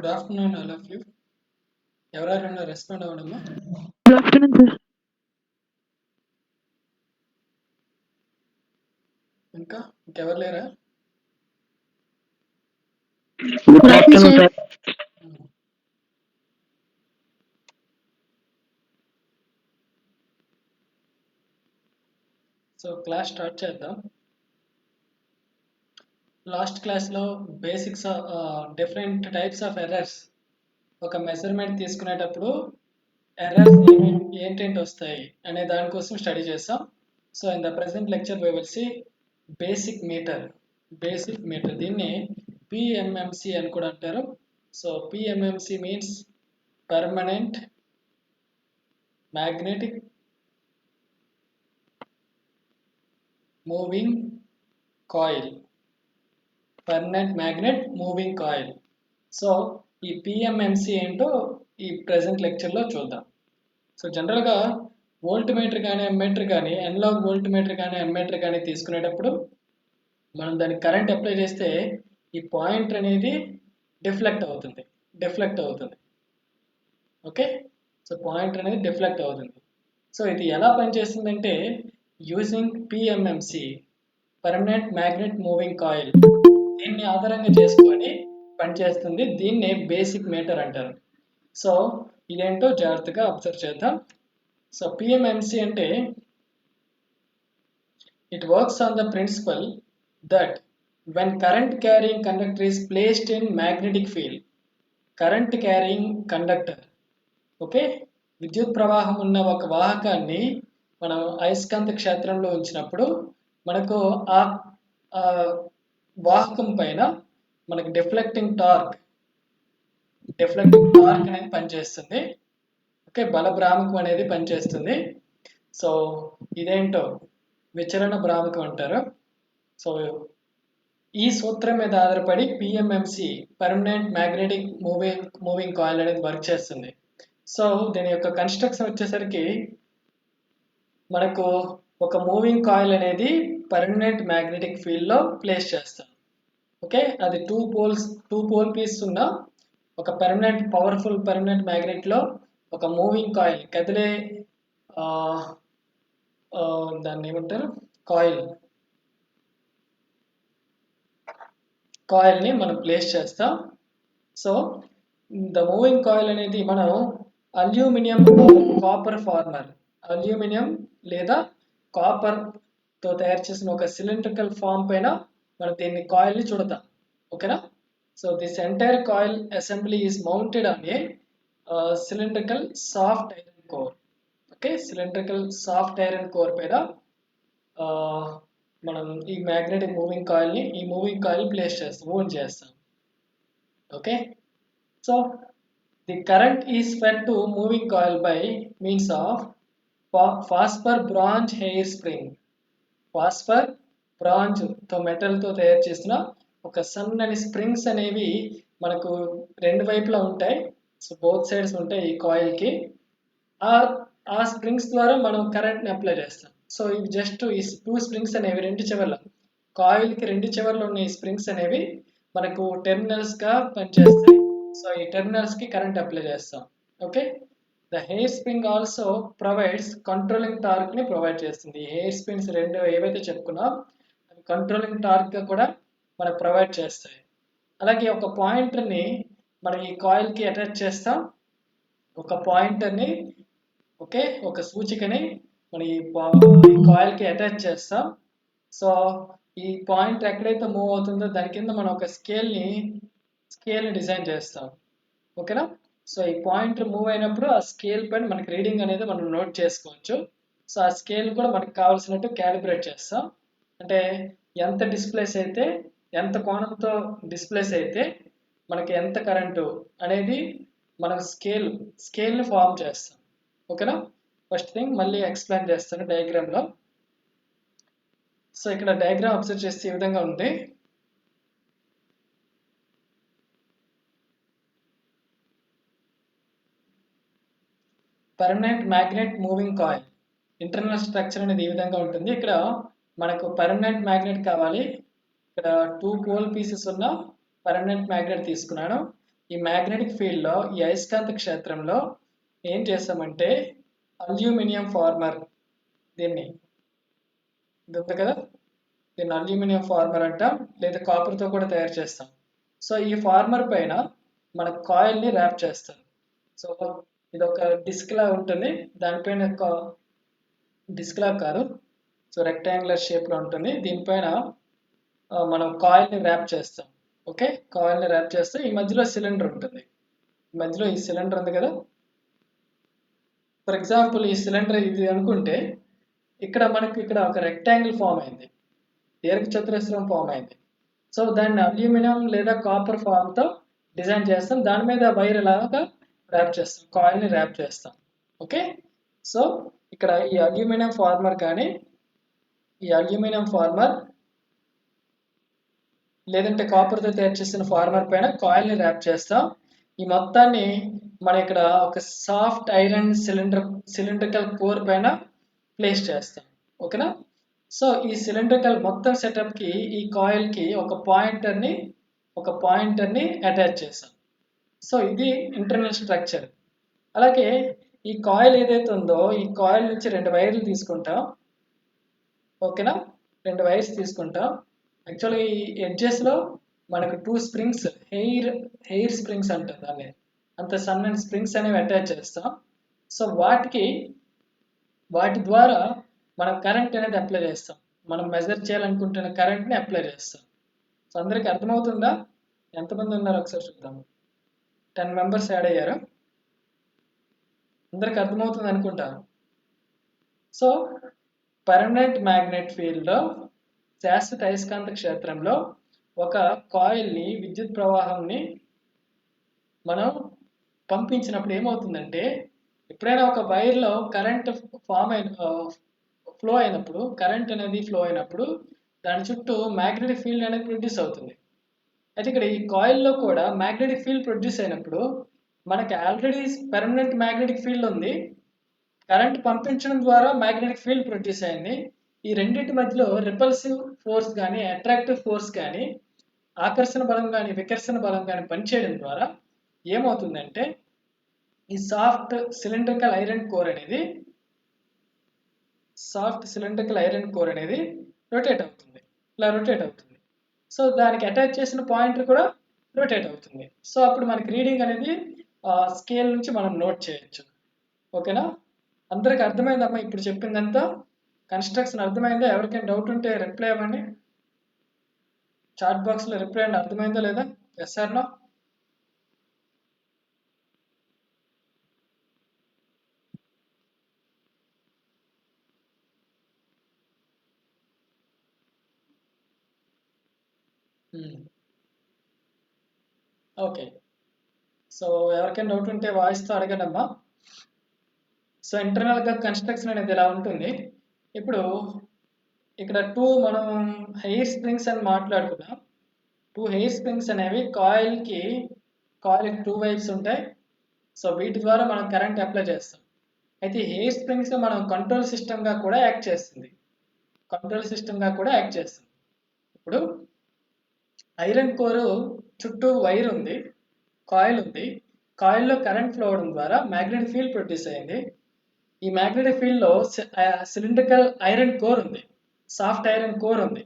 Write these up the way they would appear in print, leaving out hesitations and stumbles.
Good afternoon, all of you. ఎవరైనా respond అవ్వడమ్మా? Good afternoon, sir. ఇంకెవరు లేరా? Good afternoon, sir. So class start చేద్దాం. లాస్ట్ క్లాస్లో basics different types of errors, ఒక మెజర్మెంట్ తీసుకునేటప్పుడు ఎర్రర్స్ ఏంటేంటి వస్తాయి అనే దానికోసం స్టడీ చేస్తాం. So in the present lecture we will see basic meter. దీన్ని పిఎంఎంసి అని కూడా అంటారు. So PMMC means permanent magnetic moving coil. Permanent magnet moving coil. So ఈ పిఎంఎంసి ఏంటో ఈ ప్రెసెంట్ లెక్చర్లో చూద్దాం. సో జనరల్గా వోల్ట్ మీటర్ కానీ అమ్మీటర్ కానీ అనలాగ్ వోల్ట్ మీటర్ కానీ అమ్మీటర్ కానీ తీసుకునేటప్పుడు మనం దానికి కరెంట్ అప్లై చేస్తే ఈ పాయింట్ అనేది డిఫ్లెక్ట్ అవుతుంది. ఓకే, సో పాయింట్ అనేది డిఫ్లెక్ట్ అవుతుంది. సో ఇది ఎలా పనిచేస్తుందంటే using PMMC, permanent magnet moving coil, దీన్ని ఆధారంగా చేసుకొని పనిచేస్తుంది. దీన్నే బేసిక్ మీటర్ అంటారు. సో ఇదేంటో జాగ్రత్తగా అబ్జర్వ్ చేద్దాం. సో పిఎంఎంసి అంటే it works on the principle that when current carrying conductor is placed in magnetic field, current carrying conductor, okay, విద్యుత్ ప్రవాహం ఉన్న ఒక వాహకాన్ని మనం అయస్కాంత క్షేత్రంలో ఉంచినప్పుడు మనకు ఆ వాహకం పైన మనకు డిఫ్లెక్టింగ్ టార్క్ అనేది పనిచేస్తుంది. ఓకే, బలభ్రామకం అనేది పనిచేస్తుంది. సో ఇదేంటో విచలన భ్రామకం అంటారు. సో ఈ సూత్రం మీద ఆధారపడి PMMC, permanent magnetic moving coil అనేది వర్క్ చేస్తుంది. సో దీని యొక్క కన్స్ట్రక్షన్ వచ్చేసరికి మనకు ఒక మూవింగ్ కాయిల్ అనేది పర్మనెంట్ మ్యాగ్నెటిక్ ఫీల్డ్లో ప్లేస్ చేస్తాం. ఓకే, అది టూ పోల్ పీస్ ఉన్న ఒక పవర్ఫుల్ పర్మనెంట్ మ్యాగ్నెట్లో ఒక మూవింగ్ కాయిల్, కదిలే దాన్ని ఏమంటారు, కాయిల్ని మనం ప్లేస్ చేస్తాం. సో ద మూవింగ్ కాయిల్ అనేది మనం అల్యూమినియం కాపర్ ఫార్మర్, అల్యూమినియం లేదా కాపర్తో తయారు చేసిన ఒక సిలిండ్రికల్ ఫామ్ పైన మనం దీన్ని కాయిల్ని చుడతాం. ఓకేనా? So this entire coil assembly is mounted on a cylindrical soft iron core. Okay, cylindrical soft iron core పైన మనం ఈ మ్యాగ్నెటిక్ మూవింగ్ కాయిల్ ప్లేస్ చేస్తాం. Okay, so the current is fed to moving coil by means of phosphor bronze hair spring. Phosphor bronze తో మెటల్తో తయారు చేసిన ఒక సన్నని springs అనేవి మనకు రెండు వైపులా ఉంటాయి. సో బోత్ సైడ్స్ ఉంటాయి ఈ కాయిల్కి. ఆ స్ప్రింగ్స్ ద్వారా మనం కరెంట్ని అప్లై చేస్తాం. సో ఇవి జస్ట్ ఈ టూ స్ప్రింగ్స్ అనేవి కాయిల్కి రెండు చివర్లు ఉన్న ఈ స్ప్రింగ్స్ అనేవి మనకు టెర్మినల్స్గా పనిచేస్తాయి. సో ఈ టెర్మినల్స్కి కరెంట్ అప్లై చేస్తాం. Okay, the hair spring also provides controlling టార్క్ని ప్రొవైడ్ చేస్తుంది. ఈ హెయిర్ స్ప్రింగ్స్ రెండు ఏవైతే చెప్పుకున్నాం అవి కంట్రోలింగ్ టార్క్గా కూడా మనకు ప్రొవైడ్ చేస్తాయి. అలాగే ఒక పాయింటర్ని మనం ఈ కాయిల్కి అటాచ్ చేస్తాం. ఒక పాయింటర్ని, ఓకే, ఒక సూచికని మనం ఈ కాయిల్కి అటాచ్ చేస్తాం. సో ఈ పాయింట్ ఎక్కడైతే మూవ్ అవుతుందో దాని కింద మనం ఒక స్కేల్ని డిజైన్ చేస్తాం. ఓకేనా? సో ఈ పాయింట్ మూవ్ అయినప్పుడు ఆ స్కేల్ పైన మనకి రీడింగ్ అనేది మనం నోట్ చేసుకోవచ్చు. సో ఆ స్కేల్ కూడా మనకు కావాల్సినట్టు క్యాలిబ్రేట్ చేస్తాం. అంటే ఎంత డిస్ప్లేస్ అయితే, ఎంత కోణంతో డిస్ప్లేస్ అయితే మనకి ఎంత కరెంటు అనేది మనం స్కేల్ని ఫామ్ చేస్తాం. ఓకేనా? ఫస్ట్ థింగ్ మళ్ళీ ఎక్స్ప్లెయిన్ చేస్తాను డయాగ్రామ్లో. సో ఇక్కడ డయాగ్రామ్ అబ్జర్వ్ చేస్తే ఈ విధంగా ఉంది. Permanent magnet moving coil internal structure అనేది ఈ విధంగా ఉంటుంది. ఇక్కడ మనకు పర్మనెంట్ మ్యాగ్నెట్ కావాలి. ఇక్కడ టూ పోల్ పీసెస్ ఉన్న పర్మనెంట్ మ్యాగ్నెట్ తీసుకున్నాను. ఈ మ్యాగ్నెటిక్ ఫీల్డ్లో ఈ అయస్కాంత క్షేత్రంలో ఏం చేస్తామంటే అల్యూమినియం ఫార్మర్, దీన్ని ఇది ఉంది కదా, దీన్ని అల్యూమినియం ఫార్మర్ అంటాం, లేదా కాపర్తో కూడా తయారు చేస్తాం. సో ఈ ఫార్మర్ పైన మన కాయిల్ని ర్యాప్ చేస్తాం. సో ఇది ఒక డిస్క్ లా ఉంటుంది, దానిపైన ఒక డిస్క్ లా కాదు, సో రెక్టాంగులర్ షేప్లో ఉంటుంది, దీనిపైన మనం కాయిల్ని ర్యాప్ చేస్తాం. ఓకే, కాయిల్ని ర్యాప్ చేస్తే ఈ మధ్యలో సిలిండర్ ఉంటుంది, ఈ మధ్యలో ఈ సిలిండర్ ఉంది కదా. ఫర్ ఎగ్జాంపుల్ ఈ సిలిండర్ ఇది అనుకుంటే ఇక్కడ మనకి ఇక్కడ ఒక రెక్టాంగిల్ ఫామ్ అయింది, దీర్ఘ చతురస్రం ఫామ్ అయింది. సో దాన్ని అల్యూమినియం లేదా కాపర్ ఫామ్తో డిజైన్ చేస్తాం, దాని మీద వైర్ లాగా ర్యాప్ చేస్తాం, కాయిల్ని ర్యాప్ చేస్తాం. ఓకే, సో ఇక్కడ ఈ అల్యూమినియం ఫార్మర్ కానీ ఈ అల్యూమినియం ఫార్మర్ లేదంటే కాపర్తో తయారు చేసిన ఫార్మర్ పైన కాయిల్ని ర్యాప్ చేస్తాం. ఈ మొత్తాన్ని మనం ఇక్కడ ఒక సాఫ్ట్ ఐరన్ సిలిండ్రికల్ కోర్ పైన ప్లేస్ చేస్తాం. ఓకేనా, సో ఈ సిలిండ్రికల్ మొత్తం సెటప్కి ఈ కాయిల్కి ఒక పాయింటర్ని అటాచ్ చేస్తాం. సో ఇది ఇంటర్నల్ స్ట్రక్చర్. అలాగే ఈ కాయిల్ ఏదైతే ఉందో ఈ కాయిల్ నుంచి 2 వైర్లు తీసుకుంటాం. ఓకేనా, 2 వైర్స్ తీసుకుంటాం. యాక్చువల్గా ఈ ఎడ్జెస్లో మనకు 2 స్ప్రింగ్స్, హెయిర్ స్ప్రింగ్స్ అంటారు దాన్ని, అంత సన్నని స్ప్రింగ్స్ అనేవి అటాచ్ చేస్తాం. సో వాటి ద్వారా మనం కరెంట్ అనేది అప్లై చేస్తాం, మనం మెజర్ చేయాలనుకుంటున్న కరెంట్ని అప్లై చేస్తాం. సో అందరికి అర్థమవుతుందా? ఎంతమంది ఉన్నారు ఒకసారి చూద్దాము. 10 మెంబర్స్ యాడ్ అయ్యారు, అందరికి అర్థమవుతుంది అనుకుంటాను. సో పర్మనెంట్ మ్యాగ్నెట్ ఫీల్డ్లో, శాశ్వత అయస్కాంత క్షేత్రంలో ఒక కాయిల్ని, విద్యుత్ ప్రవాహంని మనం పంపించినప్పుడు ఏమవుతుందంటే, ఎప్పుడైనా ఒక వైర్లో కరెంట్ ఫ్లో అయినప్పుడు, కరెంట్ అనేది ఫ్లో అయినప్పుడు దాని చుట్టూ మ్యాగ్నెటిక్ ఫీల్డ్ అనేది ప్రొడ్యూస్ అవుతుంది. అయితే ఇక్కడ ఈ కాయిల్లో కూడా మ్యాగ్నెటిక్ ఫీల్డ్ ప్రొడ్యూస్ అయినప్పుడు మనకి ఆల్రెడీ పర్మనెంట్ మ్యాగ్నెటిక్ ఫీల్డ్ ఉంది, కరెంట్ పంపించడం ద్వారా మ్యాగ్నెటిక్ ఫీల్డ్ ప్రొడ్యూస్ అయింది. ఈ రెండింటి మధ్యలో రిపల్సివ్ ఫోర్స్ కానీ, అట్రాక్టివ్ ఫోర్స్ కానీ, ఆకర్షణ బలం కానీ, వికర్షణ బలం కానీ పనిచేయడం ద్వారా ఏమవుతుందంటే ఈ సాఫ్ట్ సిలిండ్రికల్ ఐరన్ కోర్ అనేది రొటేట్ అవుతుంది, ఇలా రొటేట్ అవుతుంది. సో దానికి అటాచ్ చేసిన పాయింటర్ కూడా రొటేట్ అవుతుంది. సో అప్పుడు మనకి రీడింగ్ అనేది స్కేల్ నుంచి మనం నోట్ చేయొచ్చు. ఓకేనా, అందరికి అర్థమైందమ్మా ఇప్పుడు చెప్పిందంతా? కన్స్ట్రక్షన్ అర్థమైందా? ఎవరికైనా డౌట్ ఉంటే రిప్లై ఇవ్వండి, చాట్ బాక్స్లో రిప్లై అండి. అర్థమైందా లేదా? Yes or no? Okay, so ఎవరికైనా డౌట్ ఉంటే వాయిస్తో అడగండి అమ్మా. సో ఇంటర్నల్గా కన్స్ట్రక్షన్ అనేది ఇలా ఉంటుంది. ఇప్పుడు ఇక్కడ 2 మనం హెయిర్ స్ప్రింగ్స్ అని మాట్లాడుకున్నాం. 2 హెయిర్ స్ప్రింగ్స్ అనేవి కాయిల్కి 2 వైప్స్ ఉంటాయి. సో వీటి ద్వారా మనం కరెంట్ అప్లై చేస్తాం. అయితే హెయిర్ స్ప్రింగ్స్ మనం కంట్రోల్ సిస్టమ్గా కూడా యాక్ట్ చేస్తుంది. ఇప్పుడు ఐరన్ కోర్ చుట్టూ వైర్ ఉంది, కాయిల్ ఉంది, కాయిల్లో కరెంట్ ఫ్లో అవడం ద్వారా మ్యాగ్నెటిక్ ఫీల్డ్ ప్రొడ్యూస్ అయింది. ఈ మ్యాగ్నెటిక్ ఫీల్డ్లో సిలిండ్రికల్ ఐరన్ కోర్ ఉంది, సాఫ్ట్ ఐరన్ కోర్ ఉంది.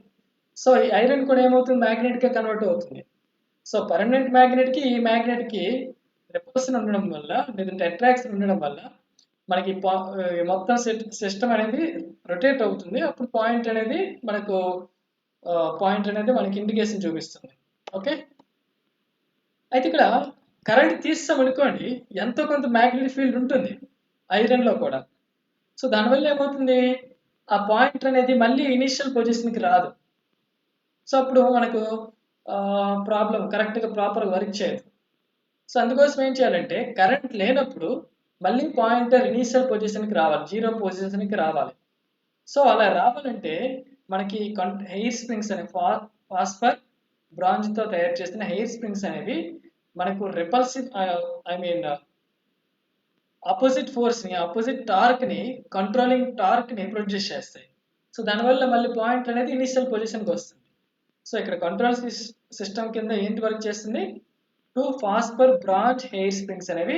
సో ఈ ఐరన్ కూడా ఏమవుతుంది, మ్యాగ్నెట్గా కన్వర్ట్ అవుతుంది. సో పర్మనెంట్ మ్యాగ్నెట్కి ఈ మ్యాగ్నెట్కి రిపల్షన్ ఉండడం వల్ల, లేదంటే అట్రాక్షన్ ఉండడం వల్ల మనకి మొత్తం సిస్టమ్ అనేది రొటేట్ అవుతుంది. అప్పుడు పాయింట్ అనేది మనకి ఇండికేషన్ చూపిస్తుంది. ఓకే, అయితే ఇక్కడ కరెంట్ తీస్తాం అనుకోండి, ఎంతో కొంత మ్యాగ్నెటిక్ ఫీల్డ్ ఉంటుంది ఐరన్లో కూడా. సో దానివల్ల ఏమవుతుంది, ఆ పాయింట్ అనేది మళ్ళీ ఇనీషియల్ పొజిషన్కి రాదు. సో అప్పుడు మనకు ప్రాబ్లం, కరెక్ట్గా ప్రాపర్గా వర్క్ చేయదు. సో అందుకోసం ఏం చేయాలంటే, కరెంట్ లేనప్పుడు మళ్ళీ పాయింటర్ ఇనీషియల్ పొజిషన్కి రావాలి, 0 పొజిషన్కి రావాలి. సో అలా రావాలంటే మనకి హెయిర్ స్ప్రింగ్స్ అనే ఫాస్ఫర్ బ్రాంజ్తో తయారు చేసిన హెయిర్ స్ప్రింగ్స్ అనేవి మనకు రిపల్సివ్ ఆపోజిట్ ఫోర్స్ని, ఆపోజిట్ టార్క్ని, కంట్రోలింగ్ టార్క్ని ప్రొడ్యూస్ చేస్తాయి. సో దానివల్ల మళ్ళీ పాయింట్ అనేది ఇనిషియల్ పొజిషన్కి వస్తుంది. సో ఇక్కడ కంట్రోల్ సిస్టమ్ కింద ఏంటి వర్క్ చేస్తుంది, 2 ఫాస్ఫర్ బ్రాంచ్ హెయిర్ స్ప్రింగ్స్ అనేవి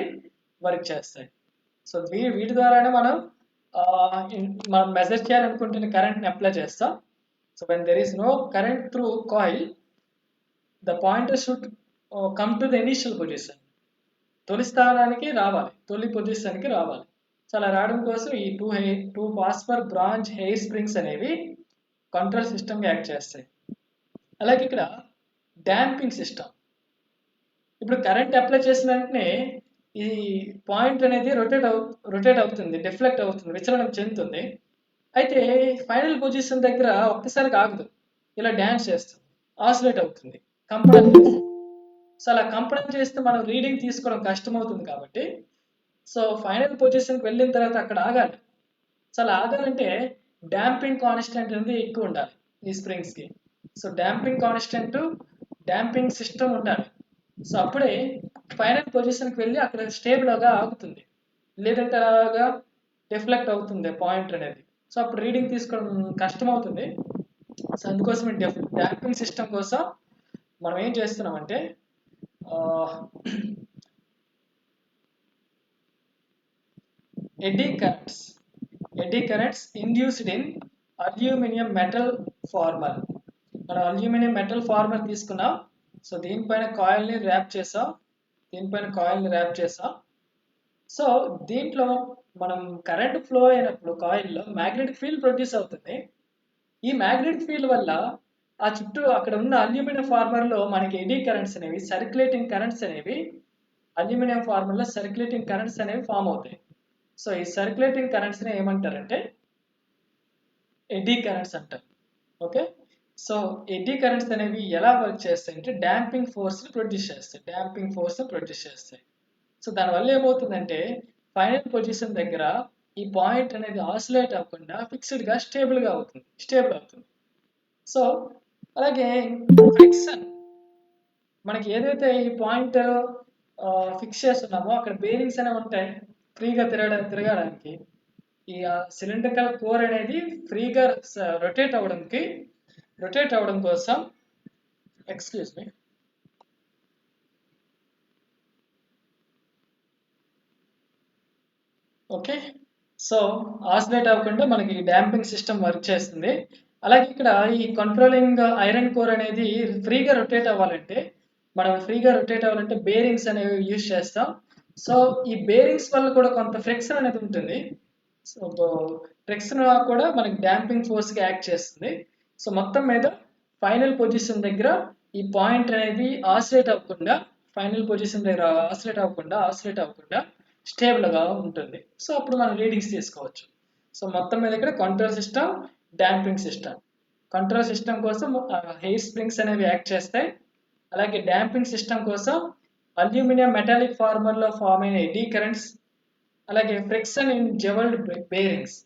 వర్క్ చేస్తాయి. సో వీటి ద్వారానే మనం మెజర్ చేయాలనుకుంటున్న కరెంట్ని అప్లై చేస్తాం. So when there is no current through coil, the pointer should come to the initial position. తొలి స్థానానికి రావాలి, తొలి పొజిషన్కి రావాలి. సో అలా రావడం కోసం ఈ two phosphor bronze hair springs అనేవి కంట్రోల్ సిస్టమ్కి యాక్ట్ చేస్తాయి. అలాగే ఇక్కడ డాంపింగ్ సిస్టమ్. ఇప్పుడు కరెంట్ అప్లై చేసిన వెంటనే ఈ పాయింట్ అనేది రొటేట్ అవుతుంది, డిఫ్లెక్ట్ అవుతుంది, విచలనం చెందుతుంది. అయితే ఫైనల్ పొజిషన్ దగ్గర ఒక్కసారికి ఆగదు, ఇలా డ్యాన్స్ చేస్తుంది, ఆసిలేట్ అవుతుంది, కంపనం చేస్తుంది. సో అలా కంపనం చేస్తే మనం రీడింగ్ తీసుకోవడం కష్టమవుతుంది కాబట్టి సో ఫైనల్ పొజిషన్కి వెళ్ళిన తర్వాత అక్కడ ఆగాలి. సో అలా ఆగాలంటే డాంపింగ్ కాన్స్టెంట్ అనేది ఎక్కువ ఉండాలి ఈ స్ప్రింగ్స్కి. సో డాంపింగ్ సిస్టమ్ ఉండాలి. సో అప్పుడే ఫైనల్ పొజిషన్కి వెళ్ళి అక్కడ స్టేబుల్గా ఆగుతుంది, లేదంటే అలాగా డిఫ్లెక్ట్ అవుతుంది పాయింట్ అనేది. సో అప్పుడు రీడింగ్ తీసుకోవడం కష్టం అవుతుంది. సో అందుకోసం డాంపింగ్ సిస్టమ్ కోసం మనం ఏం చేస్తున్నామంటే eddy currents induced in aluminium metal former. మనం అల్యూమినియం మెటల్ ఫార్మర్ తీసుకున్నాం. సో దీనిపైన కాయిల్ని ర్యాప్ చేసాం. సో దీంట్లో మనం కరెంట్ ఫ్లో అయినప్పుడు కాయిల్లో మ్యాగ్నెటిక్ ఫీల్డ్ ప్రొడ్యూస్ అవుతుంది. ఈ మ్యాగ్నెటిక్ ఫీల్డ్ వల్ల ఆ చుట్టూ అక్కడ ఉన్న అల్యూమినియం ఫార్మర్లో మనకి ఎడ్డీ కరెంట్స్ అనేవి, సర్క్యులేటింగ్ కరెంట్స్ అనేవి అల్యూమినియం ఫార్మర్లో సర్క్యులేటింగ్ కరెంట్స్ అనేవి ఫామ్ అవుతాయి. సో ఈ సర్క్యులేటింగ్ కరెంట్స్ని ఏమంటారంటే ఎడ్డీ కరెంట్స్ అంటారు. ఓకే, సో ఎడ్డీ కరెంట్స్ అనేవి ఎలా వర్క్ చేస్తాయంటే డాంపింగ్ ఫోర్స్ని ప్రొడ్యూస్ చేస్తాయి. సో దానివల్ల ఏమవుతుందంటే ఫైనల్ పొజిషన్ దగ్గర ఈ పాయింట్ అనేది ఆసిలేట్ అవ్వకుండా ఫిక్స్డ్గా స్టేబుల్ అవుతుంది. సో అలాగే ఫ్రిక్షన్, మనకి ఏదైతే ఈ పాయింట్ ఫిక్స్ చేస్తున్నామో అక్కడ బేరింగ్స్ అనేవి ఉంటాయి ఫ్రీగా తిరగడానికి. ఈ సిలిండ్రికల్ కోర్ అనేది ఫ్రీగా రొటేట్ అవ్వడం కోసం excuse me okay, so oscillate అవ్వకుండా మనకి డాంపింగ్ సిస్టమ్ వర్క్ చేస్తుంది. అలాగే ఇక్కడ ఈ కంట్రోలింగ్ ఐరన్ కోర్ అనేది ఫ్రీగా రొటేట్ అవ్వాలంటే బేరింగ్స్ అనేవి యూజ్ చేస్తాం. సో ఈ బేరింగ్స్ వల్ల కూడా కొంత ఫ్రిక్షన్ అనేది ఉంటుంది. సో ఫ్రిక్షన్ కూడా మనకి డాంపింగ్ ఫోర్స్కి యాక్ట్ చేస్తుంది. సో మొత్తం మీద ఫైనల్ పొజిషన్ దగ్గర ఈ పాయింట్ అనేది ఆసిలేట్ అవ్వకుండా స్టేబుల్గా ఉంటుంది. సో అప్పుడు మనం రీడింగ్స్ తీసుకోవచ్చు. సో మొత్తం మీద ఇక్కడ control system, damping system. Control system కోసం హెయిర్ స్ప్రింగ్స్ అనేవి యాక్ట్ చేస్తాయి. అలాగే డాంపింగ్ సిస్టమ్ కోసం అల్యూమినియం మెటాలిక్ ఫార్మర్లో ఫామ్ అయిన ఎడ్డీ కరెంట్స్, అలాగే ఫ్రిక్షన్ ఇన్ జెవల్డ్ బేరింగ్స్.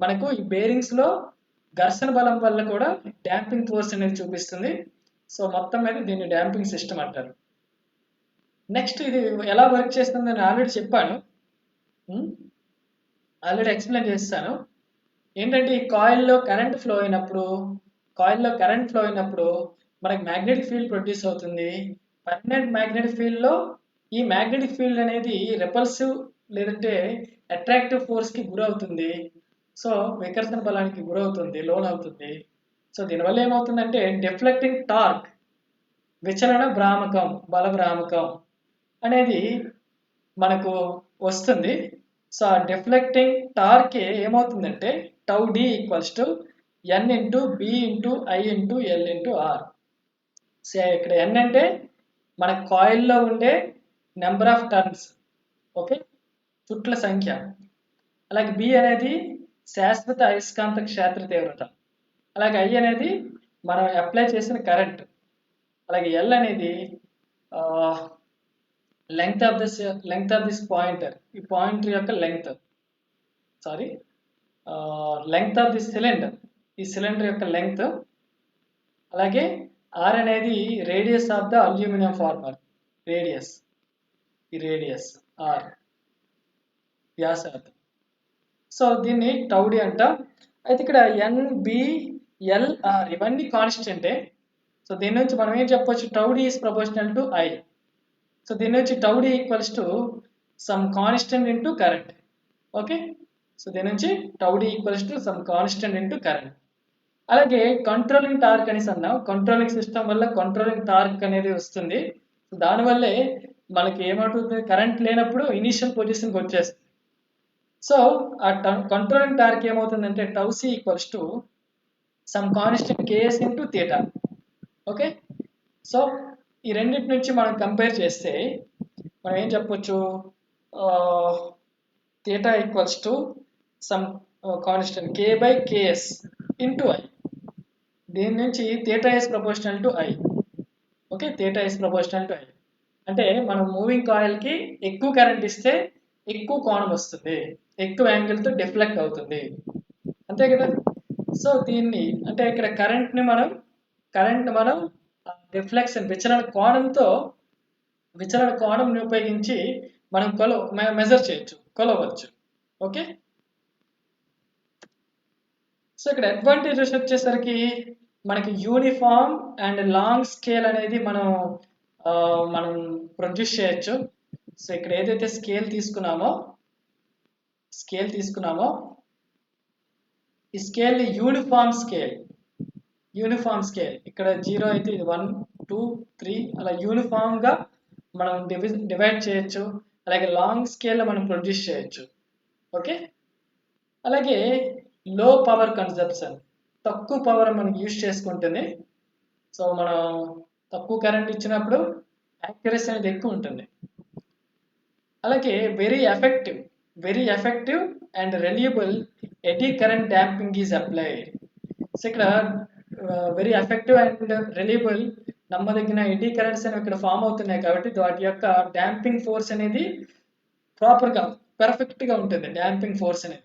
మనకు ఈ బేరింగ్స్లో ఘర్షణ బలం వల్ల కూడా డాంపింగ్ ఫోర్స్ అనేది చూపిస్తుంది. సో మొత్తం మీద దీన్ని డాంపింగ్ సిస్టమ్ అంటారు. నెక్స్ట్ ఇది ఎలా వర్క్ చేస్తుంది అని ఆల్రెడీ చెప్పాను, ఆల్రెడీ ఎక్స్ప్లెయిన్ చేస్తాను. ఏంటంటే ఈ కాయిల్లో కరెంట్ ఫ్లో అయినప్పుడు మనకి మ్యాగ్నెటిక్ ఫీల్డ్ ప్రొడ్యూస్ అవుతుంది. పర్మనెంట్ మ్యాగ్నెటిక్ ఫీల్డ్లో ఈ మ్యాగ్నెటిక్ ఫీల్డ్ అనేది రెపల్సివ్ లేదంటే అట్రాక్టివ్ ఫోర్స్కి గురవుతుంది. సో వికర్షణ బలానికి లోన్ అవుతుంది. సో దీనివల్ల ఏమవుతుందంటే డిఫ్లెక్టింగ్ టార్క్, విచలన భ్రామకం, బల భ్రామకం అనేది మనకు వస్తుంది. సో ఆ డిఫ్లెక్టింగ్ టార్క్ ఏమవుతుందంటే tau d equals to N into B into I into L into R. So ఇక్కడ ఎన్ అంటే మన కాయిల్లో ఉండే నెంబర్ ఆఫ్ టర్న్స్, ఓకే, చుట్ల సంఖ్య. అలాగే బి అనేది శాశ్వత అయస్కాంత క్షేత్ర తీవ్రత. అలాగే ఐ అనేది మనం అప్లై చేసిన కరెంట్. అలాగే ఎల్ అనేది లెంగ్త్ ఆఫ్ దిస్ పాయింటర్, ఈ పాయింటర్ యొక్క లెంగ్త్ ఆఫ్ దిస్ సిలిండర్, ఈ సిలిండర్ యొక్క లెంగ్త్. అలాగే ఆర్ అనేది radius of the aluminium former, radius R వ్యాసార్థం. సో దీన్ని టౌడి అంటాం. అయితే ఇక్కడ ఎన్, బి, ఎల్, ఆర్ ఇవన్నీ కాన్స్టెంటే. సో దీని నుంచి మనం ఏం చెప్పొచ్చు, tau d is proportional to I. So దీని నుంచి tau d equals to some constant into current. Okay, so దీని నుంచి tau d equals to some constant into current. అలాగే కంట్రోలింగ్ టార్క్ అనేసి అన్నాం. కంట్రోలింగ్ సిస్టమ్ వల్ల కంట్రోలింగ్ టార్క్ అనేది వస్తుంది. దానివల్లే మనకి ఏమవుతుంది, కరెంట్ లేనప్పుడు ఇనీషియల్ పొజిషన్కి వచ్చేస్తుంది. సో ఆ కంట్రోలింగ్ టార్క్ ఏమవుతుందంటే tau c equals to some constant KS into theta. Okay, so ఈ రెండింటి నుంచి మనం కంపేర్ చేస్తే మనం ఏం చెప్పొచ్చు, theta equals to some constant K by KS into I. దీని నుంచి theta is proportional to I. Okay, theta is proportional to I అంటే మనం మూవింగ్ కాయిల్కి ఎక్కువ కరెంట్ ఇస్తే ఎక్కువ కోణం వస్తుంది, ఎక్కువ యాంగిల్తో డిఫ్లెక్ట్ అవుతుంది, అంతే కదా. సో దీన్ని అంటే ఇక్కడ కరెంట్ని మనం రిఫ్లెక్షన్ విచలన కోణంని ఉపయోగించి మనం మెజర్ చేయొచ్చు, కొలవచ్చు. ఓకే, సో ఇక్కడ అడ్వాంటేజెస్ వచ్చేసరికి మనకి యూనిఫామ్ అండ్ లాంగ్ స్కేల్ అనేది మనం ప్రొడ్యూస్ చేయొచ్చు. సో ఇక్కడ ఏదైతే స్కేల్ తీసుకున్నామో ఈ స్కేల్ని యూనిఫామ్ స్కేల్ ఇక్కడ 0 అయితే ఇది 1 2 3 అలా యూనిఫామ్గా మనం డివైడ్ చేయొచ్చు. అలాగే లాంగ్ స్కేల్లో మనం ప్రొడ్యూస్ చేయొచ్చు. ఓకే, అలాగే లో పవర్ కన్జప్షన్, తక్కువ పవర్ మనకి యూజ్ చేసుకుంటుంది. సో మనం తక్కువ కరెంట్ ఇచ్చినప్పుడు యాక్యురసీ అనేది ఎక్కువ ఉంటుంది. అలాగే very effective and renewable eddy current damping is applied. So ఇక్కడ వెరీ ఎఫెక్టివ్ అండ్ రెన్యూబుల్ నమ్మదగిన ఎడీ కరెంట్స్ అనేవి ఇక్కడ ఫామ్ అవుతున్నాయి కాబట్టి వాటి యొక్క డాంపింగ్ ఫోర్స్ అనేది ప్రాపర్గా పర్ఫెక్ట్గా ఉంటుంది, డాంపింగ్ ఫోర్స్ అనేది.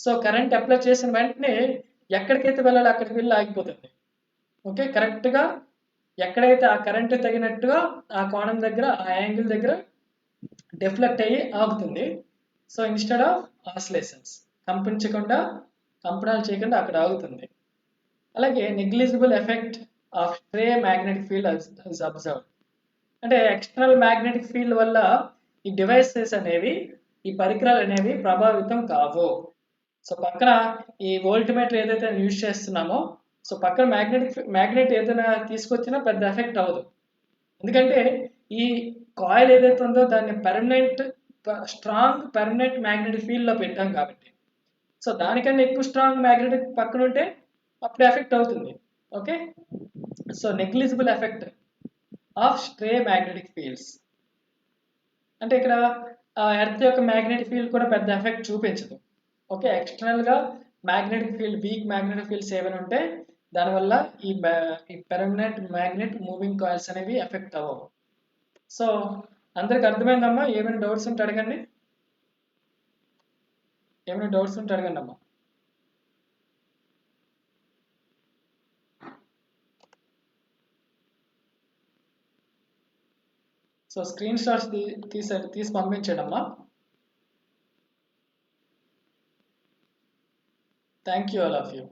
సో కరెంట్ అప్లై చేసిన వెంటనే ఎక్కడికైతే వెళ్ళాలో అక్కడికి వెళ్ళి ఆగిపోతుంది. ఓకే, కరెక్ట్గా ఎక్కడైతే ఆ కరెంట్ తగినట్టుగా ఆ కోణం దగ్గర, ఆ యాంగిల్ దగ్గర డిఫ్లెక్ట్ అయ్యి ఆగుతుంది. సో ఇన్స్టెడ్ ఆఫ్ ఆసిలేషన్స్, కంపనాలు చేయకుండా అక్కడ ఆగుతుంది. అలాగే negligible effect of stray magnetic field is observed. అంటే ఎక్స్టర్నల్ మ్యాగ్నెటిక్ ఫీల్డ్ వల్ల ఈ డివైసెస్ అనేవి, ఈ పరికరాలు అనేవి ప్రభావితం కావు. సో పక్కన ఈ వోల్ట్మీటర్ ఏదైతే యూజ్ చేస్తున్నామో, సో పక్కన మ్యాగ్నెట్ ఏదైనా తీసుకొచ్చినా పెద్ద ఎఫెక్ట్ అవ్వదు. ఎందుకంటే ఈ కాయిల్ ఏదైతే ఉందో దాన్ని స్ట్రాంగ్ పర్మనెంట్ మ్యాగ్నెటిక్ ఫీల్డ్లో పెట్టాం కాబట్టి, సో దానికన్నా ఎక్కువ స్ట్రాంగ్ మ్యాగ్నెటిక్ పక్కన ఉంటే అప్పుడు ఎఫెక్ట్ అవుతుంది. Okay, so negligible effect of stray magnetic fields అంటే ఇక్కడ ఎర్త్ యొక్క మ్యాగ్నెటిక్ ఫీల్డ్ కూడా పెద్ద ఎఫెక్ట్ చూపించదు. ఓకే, ఎక్స్టర్నల్గా magnetic field, weak magnetic fields ఏమైనా ఉంటే దానివల్ల ఈ పెర్మనెంట్ మ్యాగ్నెట్ మూవింగ్ కాయిల్స్ అనేవి ఎఫెక్ట్ అవ్వవు. సో అందరికి అర్థమైందమ్మా? ఏమైనా డౌట్స్ ఉంటే అడగండి. అమ్మా. సో స్క్రీన్ షాట్స్ తీసి పంపించండి అమ్మా. Thank you all of you.